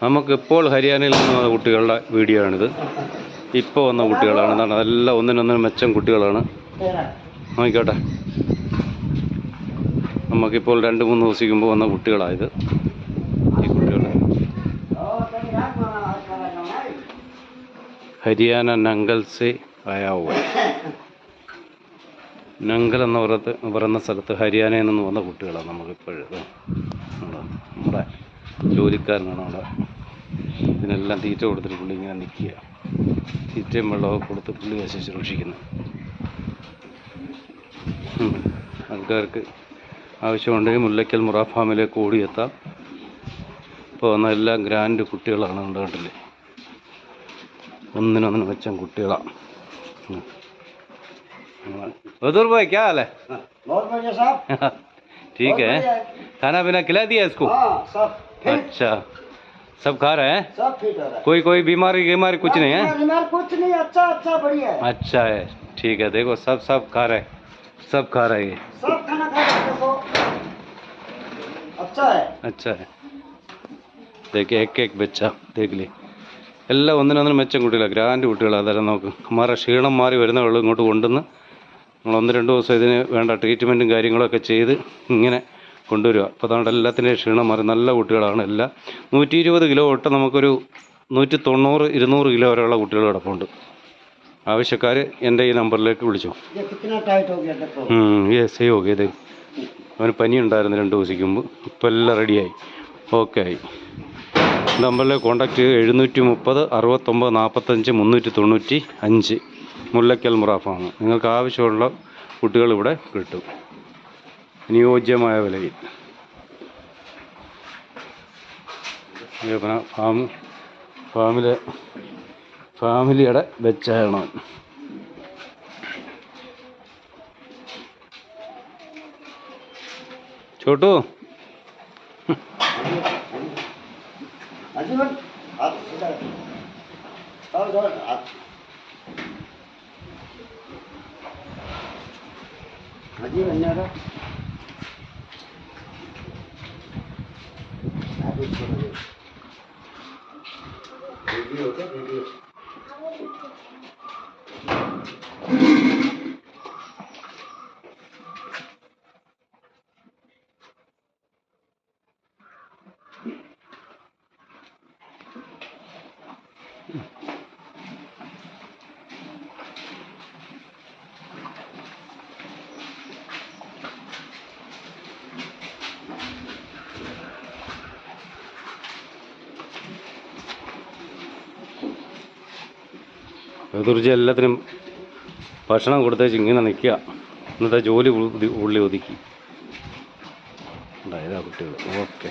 നമുക്കിപ്പോൾ ഹരിയാനയിൽ നിന്ന് വന്ന കുട്ടികളുടെ വീഡിയോ ആണിത്. ഇപ്പോൾ വന്ന കുട്ടികളാണ്. എന്താണ് അതെല്ലാം ഒന്നിനൊന്നിനും മെച്ചം കുട്ടികളാണ്. നോക്കിക്കോട്ടെ, നമുക്കിപ്പോൾ 2-3 ദിവസം മുമ്പ് വന്ന കുട്ടികളായത്. ഈ കുട്ടികൾ ഹരിയാന നങ്കൽ സെ ആയാവോ. നങ്കൽ എന്ന് പറയുന്ന സ്ഥലത്ത് ഹരിയാനയിൽ നിന്ന് വന്ന കുട്ടികളാണ്. നമുക്കിപ്പോഴും നമ്മുടെ ജോലിക്കാരനാണ് അവിടെ. ഇതിനെല്ലാം തീറ്റ കൊടുത്തിട്ട് പുള്ളി ഇങ്ങനെ നിൽക്കുക. തീറ്റയും വെള്ളമൊക്കെ കൊടുത്ത് പുള്ളി വശം സൂക്ഷിക്കുന്നു. ആൾക്കാർക്ക് ആവശ്യമുണ്ടെങ്കിൽ മുല്ലയ്ക്കൽ മുറ ഫാമിലേക്ക് ഓടിയെത്താം. ഇപ്പോൾ വന്ന എല്ലാം ഗ്രാൻഡ് കുട്ടികളാണ്. കണ്ടില്ലേ, ഒന്നിനൊന്നിനും വെച്ചാൽ കുട്ടികളാണ്. उधर भाई क्या हाल है? बहुत बढ़िया साहब। ठीक है, खाना पीना खिला दिया इसको? सब अच्छा, सब खा रहे हैं? सब फिट हो रहा है। कोई बीमारी कुछ नहीं है? बीमार कुछ नहीं, अच्छा बढ़िया है। अच्छा है, ठीक है। देखो सब खा रहे, सब खा रहे हैं, सब खाना खा रहे हैं। देखो अच्छा है। देखिए एक बच्चा देख ली. എല്ലാം ഒന്നിനൊന്നിനും മെച്ചം കുട്ടികളാണ്, ഗ്രാൻഡ് കുട്ടികളാണ്. അതായത് നമുക്ക് അമ്മാരുടെ ക്ഷീണം മാറി വരുന്ന വെള്ളം ഇങ്ങോട്ട് കൊണ്ടുവന്ന് നമ്മൾ 1-2 ദിവസം ഇതിന് വേണ്ട ട്രീറ്റ്മെൻറ്റും കാര്യങ്ങളൊക്കെ ചെയ്ത് ഇങ്ങനെ കൊണ്ടുവരിക. അപ്പോൾ അതുകൊണ്ട് എല്ലാത്തിൻ്റെയും ക്ഷീണം മാറി നല്ല കുട്ടികളാണ്. എല്ലാം 120 കിലോ തൊട്ട് നമുക്കൊരു 190-200 കിലോ വരെയുള്ള കുട്ടികൾ കിടപ്പുണ്ട്. ആവശ്യക്കാർ എൻ്റെ ഈ നമ്പറിലേക്ക് വിളിച്ചോ. Say okay. ഇത് അവന് പനി ഉണ്ടായിരുന്നു 2 ദിവസം മുമ്പ്. ഇപ്പോൾ എല്ലാം റെഡിയായി, ഓക്കെ ആയി. നമ്പറിലേക്ക് കോൺടാക്ട് ചെയ്യുക. 730 69 45 395 മുല്ലയ്ക്കൽ മുറ ഫാം. നിങ്ങൾക്ക് ആവശ്യമുള്ള കുട്ടികൾ ഇവിടെ കിട്ടും അനുയോജ്യമായ വിലയിൽ. ഫാമിലിയുടെ വെച്ചാണ്. ചോട്ടു अजीवन हाथ सीधा और हाथ अजीवन न्यारा वीडियो के वीडियो തീർച്ച എല്ലാത്തിനും ഭക്ഷണം കൊടുത്തേച്ച് ഇങ്ങനെ നിൽക്കുക. എന്നിട്ട് ജോലി ഉള്ളി ഒതുക്കി ഉണ്ടായതാ കുട്ടികൾ. ഓക്കെ.